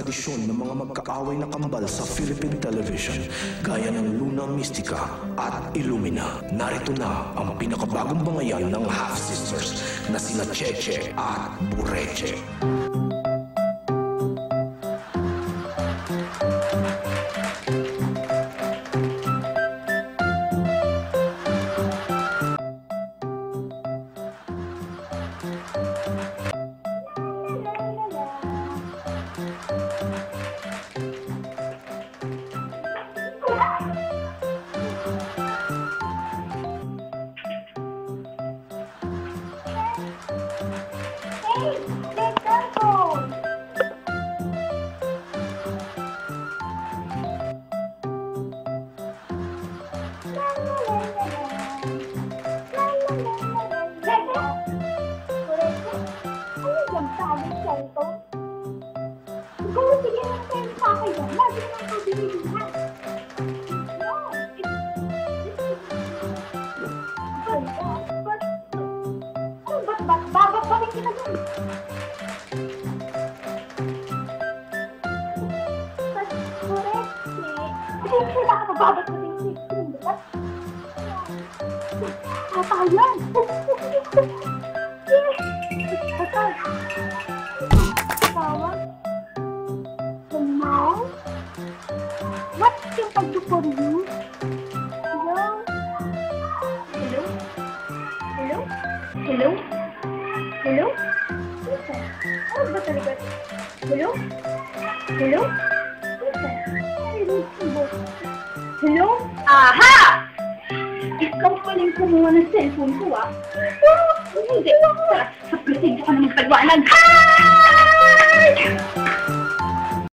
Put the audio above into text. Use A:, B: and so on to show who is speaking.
A: tradisyon ng mga magkaaway na kambal sa Philippine television gaya ng Luna Mystica at Illumina. Narito na ang pinakabagong bangayan ng half-sisters na sina Cheche at Bureche.
B: What yung pagdupo rin? Hello? Hello? Hello? Hello? Hello? Ano ba talaga? Hello? Hello? Hello? Aha! Ikaw paling kumuha ng cellphone ko, ah. Hindi. Sa presensya ka na magpaliwanag. Hi!